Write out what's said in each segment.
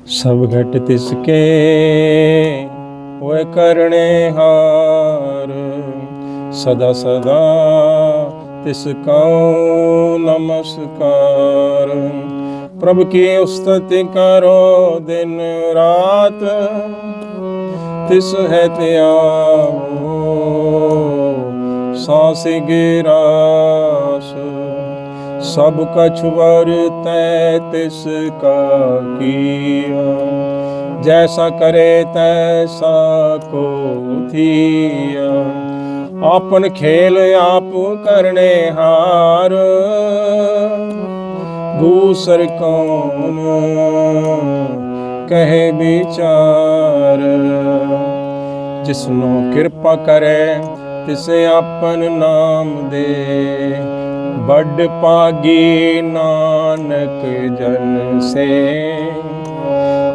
सब घट तिसके वह करने हार, सदा सदा तिसका नमस्कार। प्रभु की स्तुति करो दिन रात, तिस है त्यागो सांस गिरास। सब कछ वर्तै तिसका किया, जैसा करे तैसा को थिया। आपन खेल आप करने हार, दूसर कौन कहे विचार। जिसनो कृपा करे तिसे अपन नाम दे, बड़ पागी नानक जन से।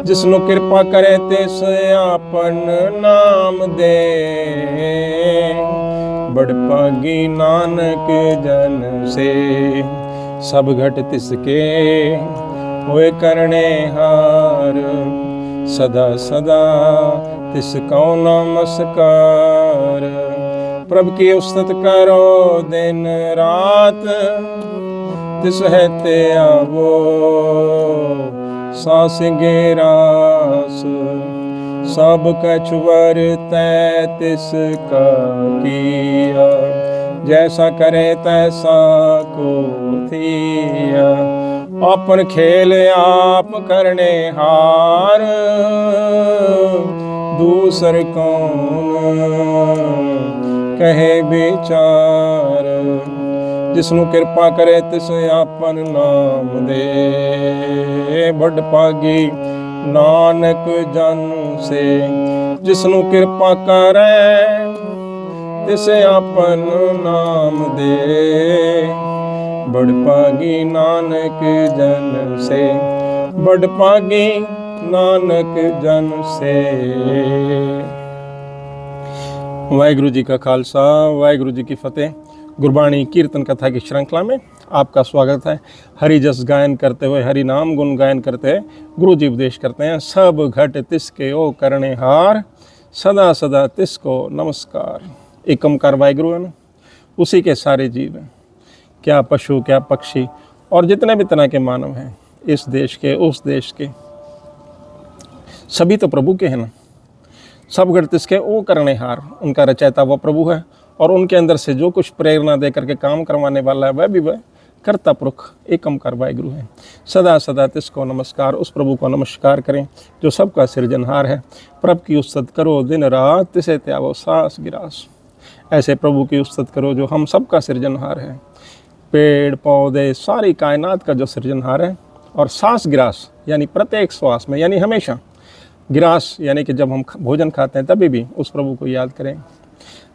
जिसनो कृपा करे तिसे अपन नाम दे, बड़ पागी नानक जन से। सब घट तिसके होए करने हार, सदा सदा तिसको नमस्कार। प्रभु की स्तुति करो दिन रात, तिस है त्यागो सांस गिरास। सब कछ वर्तै तिसका किया, जैसा करे तैसा को थिया। अपन खेल आप करने हार, दूसर कौन कहे विचार। जिसनु कृपा करे तिसे आपन नाम दे, बड़ पागी नानक जन से। जिसनु कृपा करे तिसे आपन नाम दे, बड़ पागी नानक जन से। बड़ पागी नानक जन से। वाहिगुरु जी का खालसा, वाहिगुरु जी की फतेह। गुरबाणी कीर्तन कथा की श्रृंखला में आपका स्वागत है। हरि जस गायन करते हुए, हरि नाम गुण गायन करते हुए गुरु जी उपदेश करते हैं। सब घट तिसके ओ करने हार, सदा सदा तिसको नमस्कार। एक ओंकार वाहिगुरु है ना, उसी के सारे जीव हैं। क्या पशु, क्या पक्षी और जितने भी तरह के मानव हैं, इस देश के उस देश के, सभी तो प्रभु के हैं ना। सब घट तिसके ओ करने हार, उनका रचयिता वो प्रभु है, और उनके अंदर से जो कुछ प्रेरणा दे करके काम करवाने वाला है वह भी वह कर्ता पुरुष एक ओंकार वाहिगुरु है। सदा सदा तिसको नमस्कार। उस प्रभु को नमस्कार करें जो सबका सृजनहार है। प्रभु की स्तुति करो दिन रात, तिसे त्यागो सांस गिरास। ऐसे प्रभु की स्तुति करो जो हम सबका सृजनहार है। पेड़ पौधे सारी कायनात का जो सृजनहार है, और सांस गिरास यानी प्रत्येक श्वास में, यानी हमेशा। गिरास यानी कि जब हम भोजन खाते हैं तभी भी उस प्रभु को याद करें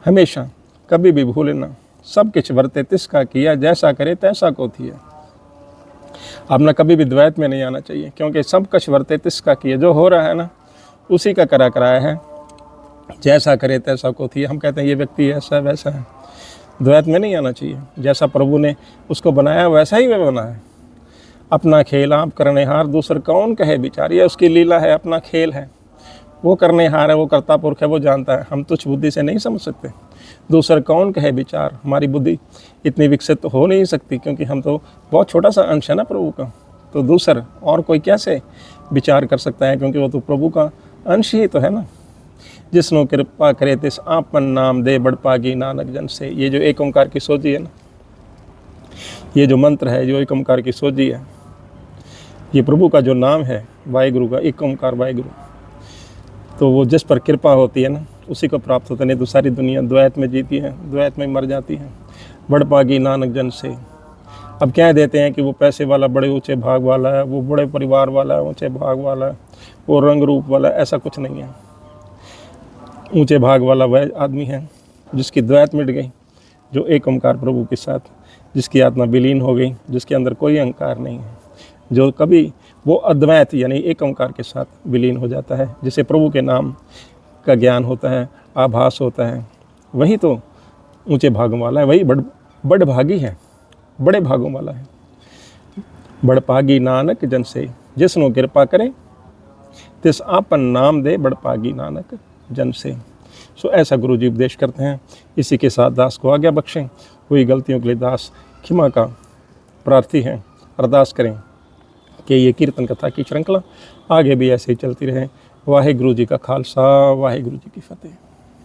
हमेशा, कभी भी भूले ना। सब किछ वर्ते तिसका किया, जैसा करे तैसा को थिया। अपना कभी भी द्वैत में नहीं आना चाहिए, क्योंकि सब कुछ वर्ते तिसका किया। जो हो रहा है ना उसी का करा कराया है, जैसा करे तैसा को थिया। हम कहते हैं ये व्यक्ति ऐसा वैसा है, द्वैत में नहीं आना चाहिए। जैसा प्रभु ने उसको बनाया वैसा ही वह बना है। अपना खेल आप करने हार, दूसर कौन कहे विचार। ये उसकी लीला है, अपना खेल है। वो करने हार है, वो कर्ता पुरख है, वो जानता है। हम तुच्छ बुद्धि से नहीं समझ सकते। दूसर कौन कहे विचार, हमारी बुद्धि इतनी विकसित तो हो नहीं सकती, क्योंकि हम तो बहुत छोटा सा अंश है ना प्रभु का। तो दूसर और कोई कैसे विचार कर सकता है, क्योंकि वो तो प्रभु का अंश ही तो है ना। जिसनो कृपा करे तिस आपन नाम दे, बड़ पागी नानक जन से। ये जो एक ओंकार की सोजी है ना, ये जो मंत्र है, जो एक ओंकार की सोजी है, ये प्रभु का जो नाम है वाहिगुरु का, एक ओंकार वाहिगुरु, तो वो जिस पर कृपा होती है ना उसी को प्राप्त होता है। नहीं तो सारी दुनिया द्वैत में जीती है, द्वैत में मर जाती है। बड़ पागी नानक जन से। अब क्या देते हैं कि वो पैसे वाला बड़े ऊंचे भाग वाला है, वो बड़े परिवार वाला है, ऊंचे भाग वाला है, वो रंग रूप वाला है। ऐसा कुछ नहीं है। ऊंचे भाग वाला वह आदमी है जिसकी द्वैत मिट गई, जो एक ओंकार प्रभु के साथ, जिसकी आत्मा विलीन हो गई, जिसके अंदर कोई अहंकार नहीं है, जो कभी वो अद्वैत यानी एक ओंकार के साथ विलीन हो जाता है, जिसे प्रभु के नाम का ज्ञान होता है, आभास होता है, वही तो ऊंचे भागों वाला है, वही बड़ भागी है, बड़े भागों वाला है। बड़ पागी नानक जन से, जिसनो कृपा करे तिस आपन नाम दे बड़पागी नानक जन से। सो ऐसा गुरु जी उपदेश करते हैं। इसी के साथ दास को आज्ञा बख्शें। हुई गलतियों के लिए दास क्षमा का प्रार्थी हैं। अरदास करें कि ये कीर्तन कथा की श्रृंखला आगे भी ऐसे ही चलती रहे। वाहे गुरु जी का खालसा, वाहे गुरु जी की फतेह।